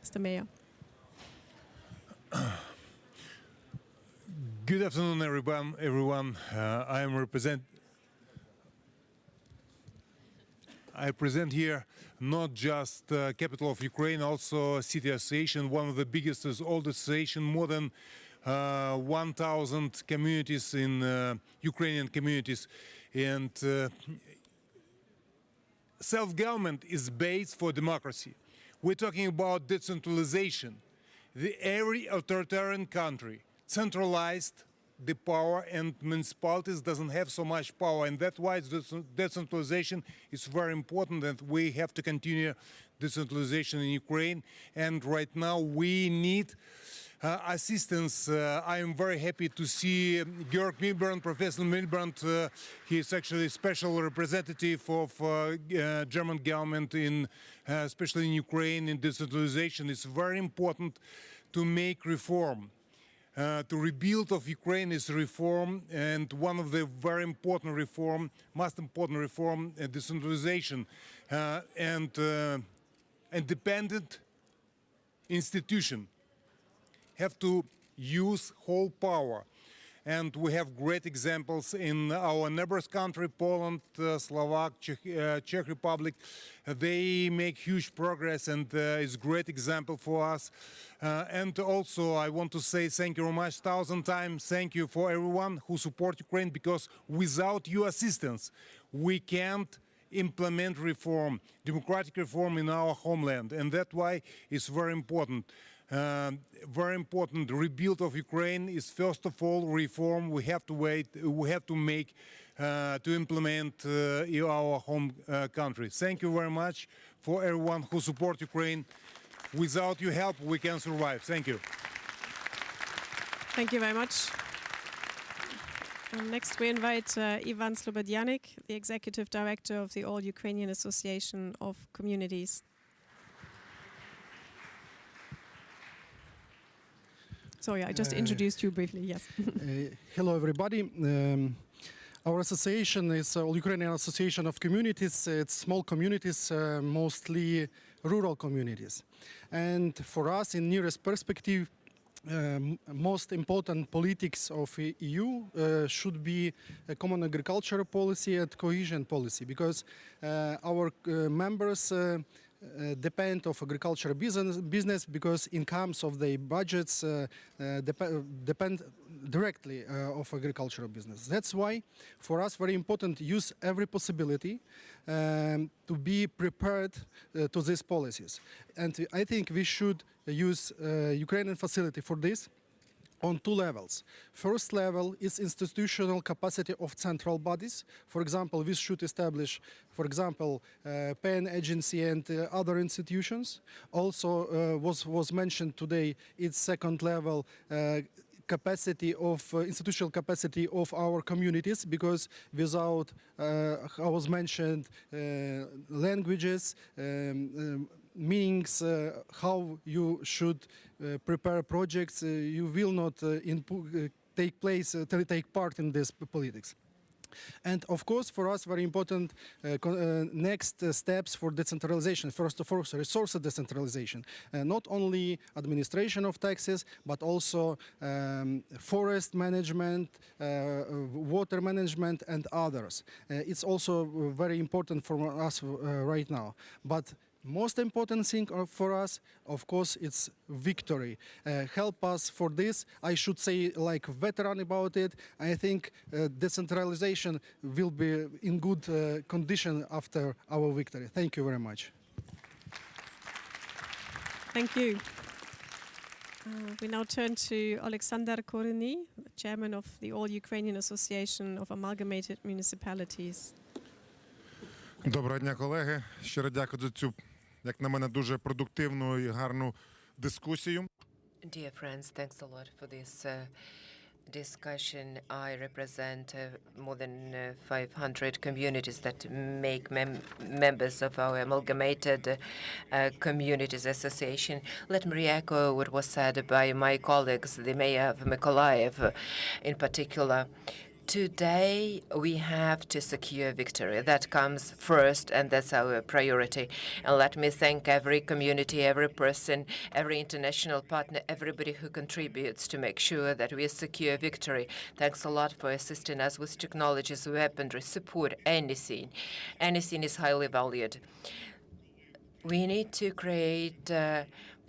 Mr. Mayor. Good afternoon, everyone. I present here not just capital of Ukraine, also city association, one of the biggest, oldest association, more than 1,000 communities in Ukrainian communities, and self-government is base for democracy. We're talking about decentralization. Every authoritarian country centralized the power, and municipalities doesn't have so much power, and that's why decentralization is very important, and we have to continue decentralization in Ukraine. And right now we need assistance. I am very happy to see Georg Milbrand, Professor Milbrand. He is actually a special representative of German government, especially in Ukraine, in decentralization. It's very important to make reform. To rebuild of Ukraine is reform, and one of the very important reform, most important reform, decentralization, and independent institution have to use whole power. And we have great examples in our neighbors country, Poland, Slovak, Czech Republic. They make huge progress, and it's a great example for us. And also I want to say thank you very much, 1,000 times. Thank you for everyone who support Ukraine, because without your assistance, we can't implement reform, democratic reform in our homeland. And that's why it's very important. very important rebuild of Ukraine is first of all reform. We have to make to implement in our home country. Thank you very much for everyone who support Ukraine. Without your help, we can survive. Thank you. Thank you very much. And next, we invite Ivan Slobodyanik, the Executive Director of the All Ukrainian Association of Communities. Sorry, I just introduced you briefly, yes. Hello, everybody. Our association is All Ukrainian Association of Communities. It's small communities, mostly rural communities. And for us, in nearest perspective, most important politics of EU should be a common agricultural policy and cohesion policy, because our members depend of agricultural business because incomes of the budgets depend directly of agricultural business. That's why for us very important to use every possibility to be prepared to these policies. And I think we should use Ukrainian facility for this on two levels. First level is institutional capacity of central bodies. For example, we should establish, for example, PEN agency and other institutions. Also was mentioned today, its second level capacity of institutional capacity of our communities, because without, I was mentioned, languages, meanings, how you should prepare projects, you will not take part in this politics. And of course, for us, very important next steps for decentralization. First of all, resource decentralization. Not only administration of taxes, but also forest management, water management, and others. It's also very important for us right now. But most important thing for us, of course, it's victory. Help us for this. I should say, like veteran about it. I think decentralization will be in good condition after our victory. Thank you very much. Thank you. We now turn to Alexander Koryny, chairman of the All Ukrainian Association of Amalgamated Municipalities. Доброго дня, колеги. Щиро дякую за цю, як на мене, дуже продуктивну і гарну дискусію. Dear friends, thanks a lot for this discussion. I represent more than 500 communities that make members of our amalgamated communities association. Let me re-echo what was said by my colleagues, the mayor of Mykolaiv in particular. Today, we have to secure victory. That comes first, and that's our priority. And let me thank every community, every person, every international partner, everybody who contributes to make sure that we secure victory. Thanks a lot for assisting us with technologies, weaponry, support, anything. Anything is highly valued. We need to create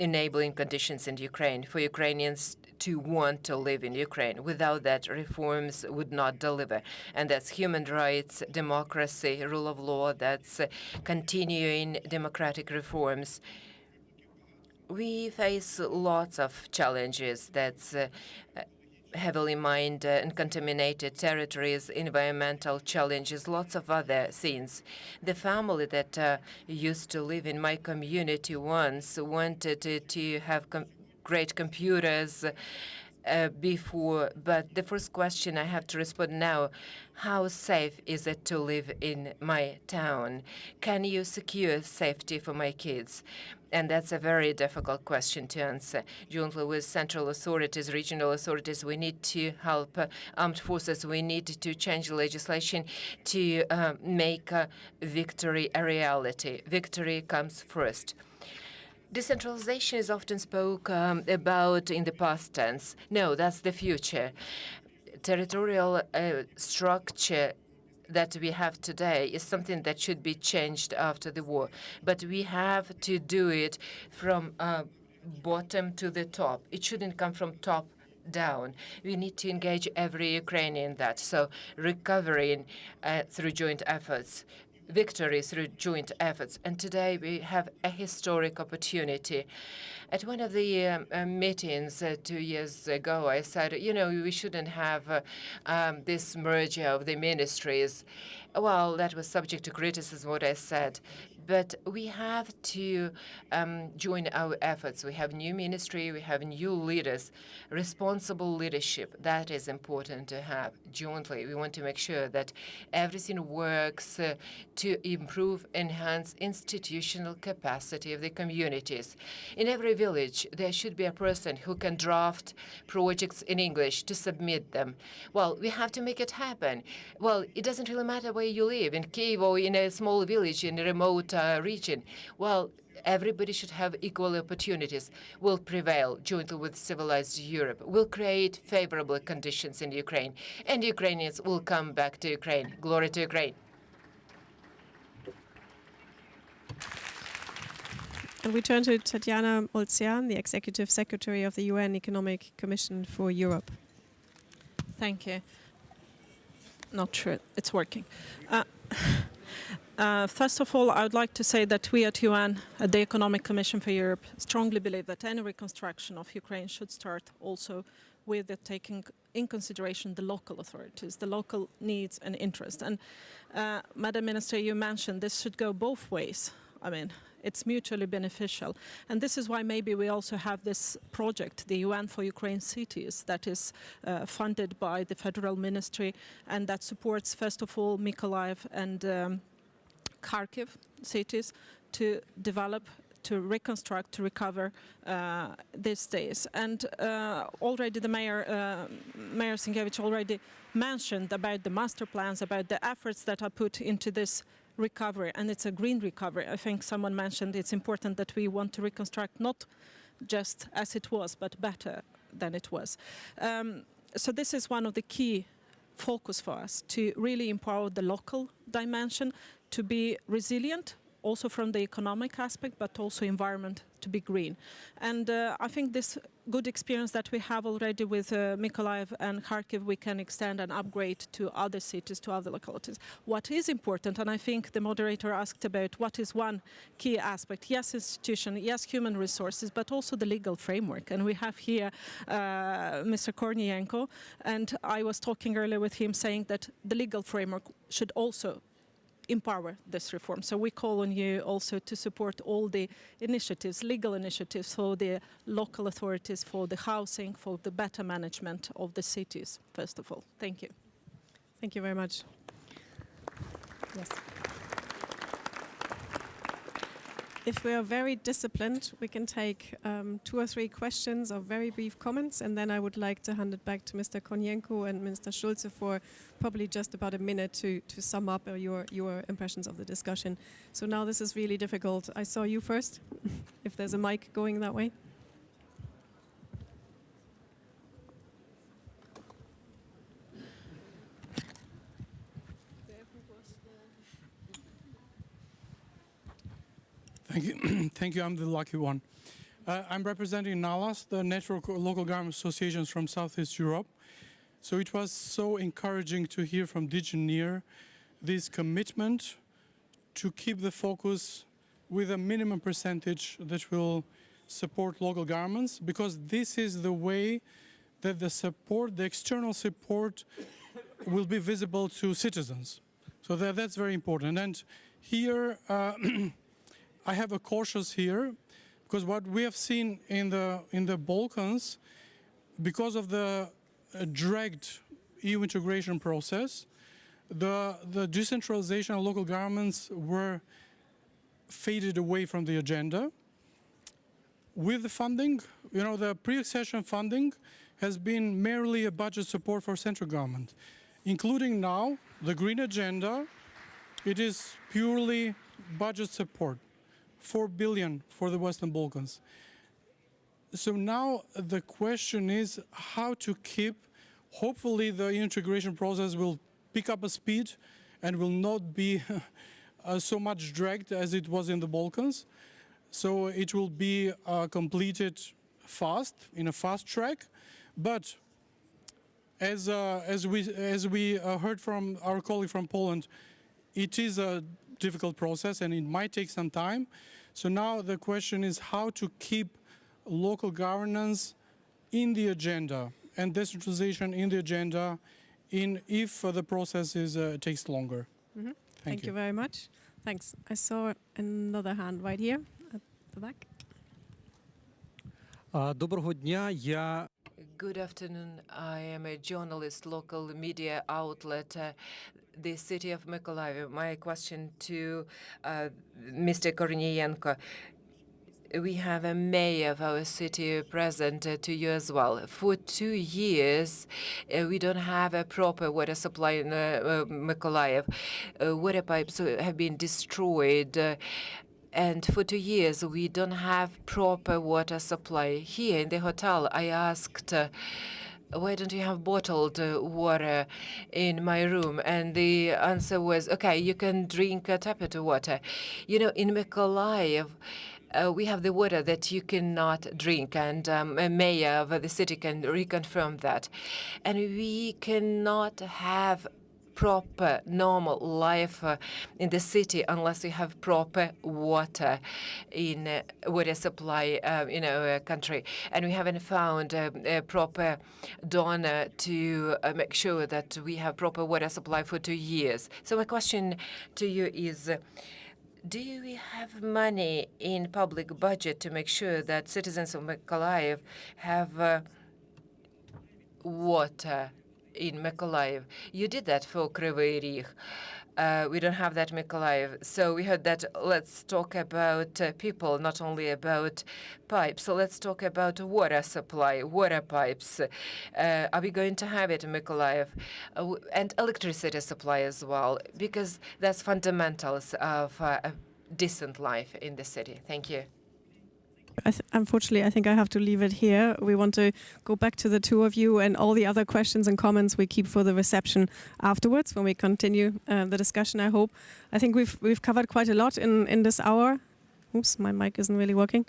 enabling conditions in Ukraine for Ukrainians to want to live in Ukraine. Without that, reforms would not deliver. And that's human rights, democracy, rule of law, that's continuing democratic reforms. We face lots of challenges. That's heavily mined and contaminated territories, environmental challenges, lots of other things. The family that used to live in my community once wanted to have great computers before, but the first question I have to respond now, how safe is it to live in my town? Can you secure safety for my kids? And that's a very difficult question to answer. Jointly with central authorities, regional authorities, we need to help armed forces. We need to change legislation to make victory a reality. Victory comes first. Decentralization is often spoken about in the past tense. No, that's the future. Territorial structure that we have today is something that should be changed after the war. But we have to do it from bottom to the top. It shouldn't come from top down. We need to engage every Ukrainian in that. So recovering through joint efforts, victory through joint efforts. And today we have a historic opportunity. At one of the meetings 2 years ago, I said, we shouldn't have this merger of the ministries. Well, that was subject to criticism, what I said. But we have to join our efforts. We have new ministry, we have new leaders, responsible leadership. That is important to have jointly. We want to make sure that everything works to improve, enhance institutional capacity of the communities. In every village, there should be a person who can draft projects in English to submit them. Well, we have to make it happen. Well, it doesn't really matter where you live, in Kyiv or in a small village in a remote region. Well, everybody should have equal opportunities. Will prevail jointly with civilized Europe. Will create favorable conditions in Ukraine. And Ukrainians will come back to Ukraine. Glory to Ukraine. And we turn to Tatiana Olsyan, the Executive Secretary of the UN Economic Commission for Europe. Thank you. Not sure it's working. First of all, I would like to say that we at UN, at the Economic Commission for Europe, strongly believe that any reconstruction of Ukraine should start also with taking in consideration the local authorities, the local needs and interests. And Madam Minister, you mentioned this should go both ways. I mean, it's mutually beneficial. And this is why maybe we also have this project, the UN for Ukraine Cities, that is funded by the Federal Ministry and that supports, first of all, Mykolaiv and Kharkiv cities to develop, to reconstruct, to recover these days. And already the Mayor Sienkiewicz already mentioned about the master plans, about the efforts that are put into this recovery, and it's a green recovery. I think someone mentioned it's important that we want to reconstruct not just as it was, but better than it was. So this is one of the key focus for us, to really empower the local dimension, to be resilient, also from the economic aspect, but also environment to be green. And I think this good experience that we have already with Mykolaiv and Kharkiv, we can extend and upgrade to other cities, to other localities. What is important, and I think the moderator asked about what is one key aspect, yes, institution, yes, human resources, but also the legal framework. And we have here Mr. Kornienko, and I was talking earlier with him saying that the legal framework should also empower this reform. So we call on you also to support all the initiatives, legal initiatives for the local authorities, for the housing, for the better management of the cities, first of all. Thank you. Thank you very much. Yes. If we are very disciplined, we can take 2 or 3 questions or very brief comments, and then I would like to hand it back to Mr. Kornienko and Mr. Schulze for probably just about a minute to sum up your impressions of the discussion. So now this is really difficult. I saw you first, if there's a mic going that way. Thank you. Thank you. I'm the lucky one. I'm representing NALAS, the Network of Local Government Associations from Southeast Europe. So it was so encouraging to hear from DigiNear this commitment to keep the focus with a minimum percentage that will support local governments, because this is the way that the support, the external support, will be visible to citizens. So that's very important. And here, I have a cautious here, because what we have seen in the Balkans, because of the dragged EU integration process, the decentralization of local governments were faded away from the agenda. With the funding, the pre-accession funding has been merely a budget support for central government, including now the green agenda. It is purely budget support. 4 billion for the Western Balkans. So now the question is how to keep, hopefully the integration process will pick up a speed and will not be so much dragged as it was in the Balkans. So it will be completed fast, in a fast track. But as we heard from our colleague from Poland, it is a difficult process and it might take some time. So now the question is how to keep local governance in the agenda and decentralization in the agenda if the process takes longer. Thank you very much. Thanks. I saw another hand right here at the back. Доброго дня. Я Good afternoon. I am a journalist, local media outlet, the city of Mykolaiv. My question to Mr. Korniyenko. We have a mayor of our city present to you as well. For 2 years, we don't have a proper water supply in Mykolaiv. Water pipes have been destroyed. And for 2 years, we don't have proper water supply. Here in the hotel, I asked, why don't you have bottled water in my room? And the answer was, okay, you can drink tap water. You know, in Mykolaiv, we have the water that you cannot drink, and a mayor of the city can reconfirm that. And we cannot have proper, normal life in the city unless we have proper water in water supply in our country. And we haven't found a proper donor to make sure that we have proper water supply for 2 years. So my question to you is, do we have money in public budget to make sure that citizens of Mykolaiv have water in Mykolaiv? You did that for Kryvyi Rih. We don't have that in Mykolaiv. So we heard that let's talk about people, not only about pipes. So let's talk about water supply, water pipes. Are we going to have it in Mykolaiv? And electricity supply as well, because that's fundamentals of a decent life in the city. Thank you. Unfortunately, I think I have to leave it here. We want to go back to the two of you, and all the other questions and comments we keep for the reception afterwards when we continue the discussion, I hope. I think we've covered quite a lot in this hour. Oops, my mic isn't really working.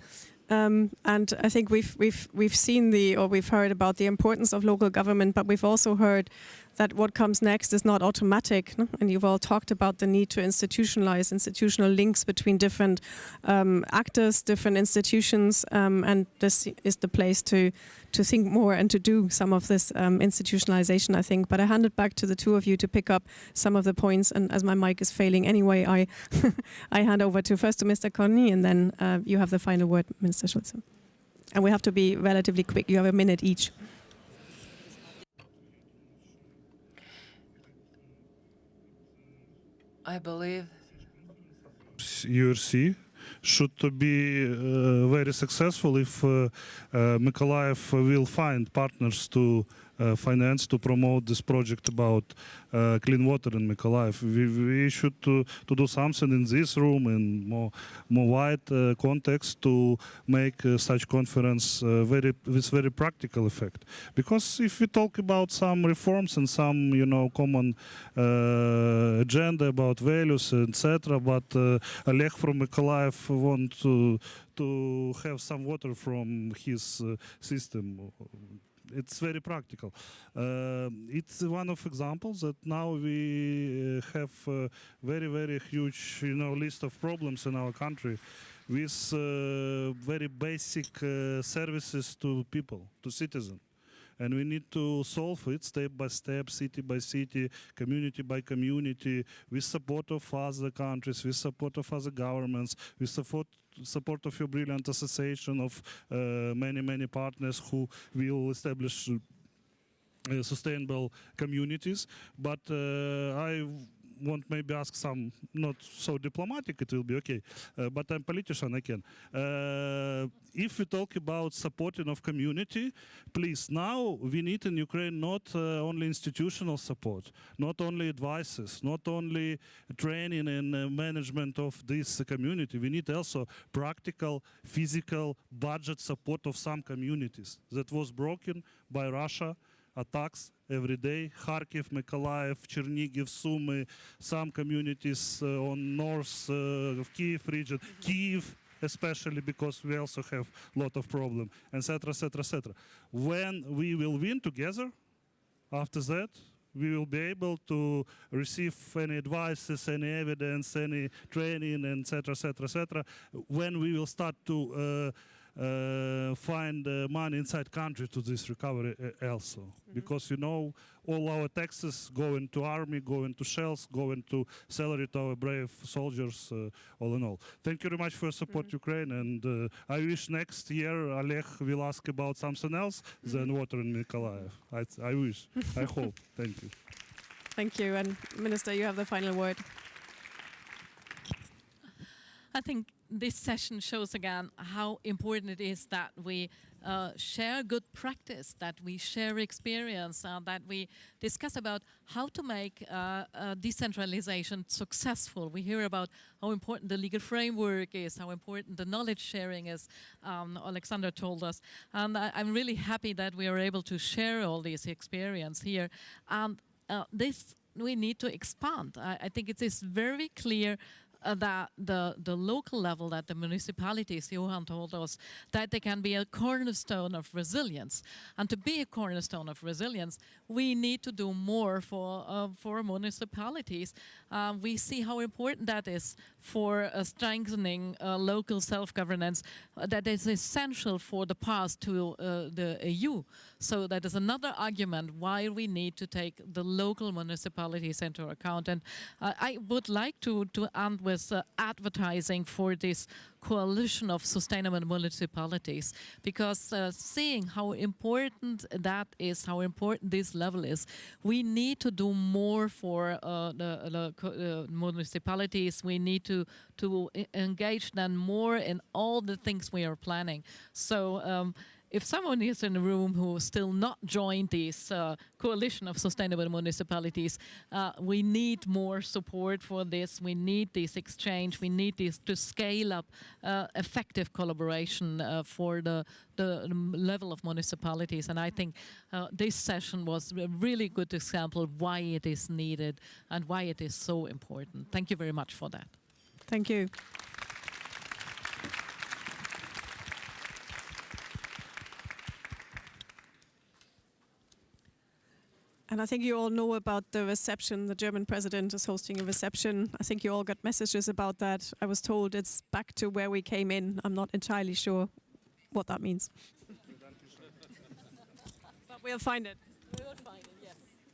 And I think we've seen we've heard about the importance of local government, but we've also heard that what comes next is not automatic. No? And you've all talked about the need to institutionalize institutional links between different actors, different institutions, and this is the place to think more and to do some of this institutionalization, I think. But I hand it back to the two of you to pick up some of the points. And as my mic is failing anyway, I I hand over first to Mr. Korny, and then you have the final word, Minister Schulze. And we have to be relatively quick. You have a minute each. I believe URC should to be very successful if Mykolaiv will find partners to finance, to promote this project about clean water in Mykolaiv. We should to do something in this room in more wide context to make such conference with very practical effect. Because if we talk about some reforms and some common agenda about values, etc., but Oleg from Mykolaiv want to have some water from his system. It's very practical. It's one of examples that now we have a very, very huge, list of problems in our country with very basic services to people, to citizens. And we need to solve it step by step, city by city, community by community, with support of other countries, with support of other governments, with support of your brilliant association of many partners who will establish sustainable communities. But I want maybe ask some, not so diplomatic, it will be okay, but I'm politician, I can. If we talk about supporting of community, please, now we need in Ukraine not only institutional support, not only advices, not only training and management of this community. We need also practical, physical budget support of some communities that was broken by Russia attacks every day. Kharkiv, Mykolaiv, Chernigiv, Sumy, some communities on north of Kiev region, Kiev especially, because we also have a lot of problems, etc., etc., etc. When we will win together, after that, we will be able to receive any advices, any evidence, any training, etc., etc., etc., when we will start to find money inside country to this recovery also. Because, you know, all our taxes go into army, go into shells, go into salary to our brave soldiers, all in all. Thank you very much for your support, Ukraine, and I wish next year Oleg will ask about something else than water in Mykolaiv. I wish, I hope. Thank you. Thank you, and Minister, you have the final word. I think this session shows again how important it is that we share good practice, that we share experience, that we discuss about how to make decentralization successful. We hear about how important the legal framework is, how important the knowledge sharing is, Alexander told us. And I'm really happy that we are able to share all this experience here. And this we need to expand. I think it is very clear that the local level, that the municipalities, Johan told us, that they can be a cornerstone of resilience. And to be a cornerstone of resilience, we need to do more for municipalities. We see how important that is for strengthening local self-governance, that is essential for the path to the EU. So that is another argument why we need to take the local municipalities into account. And I would like to end with advertising for this coalition of sustainable municipalities, because seeing how important that is, how important this level is, we need to do more for the municipalities. We need to engage them more in all the things we are planning. So if someone is in the room who still not joined this coalition of sustainable municipalities, we need more support for this. We need this exchange. We need this to scale up effective collaboration for the level of municipalities. And I think this session was a really good example of why it is needed and why it is so important. Thank you very much for that. Thank you. And I think you all know about the reception. The German president is hosting a reception. I think you all got messages about that. I was told it's back to where we came in. I'm not entirely sure what that means. But we'll find it. We will find it.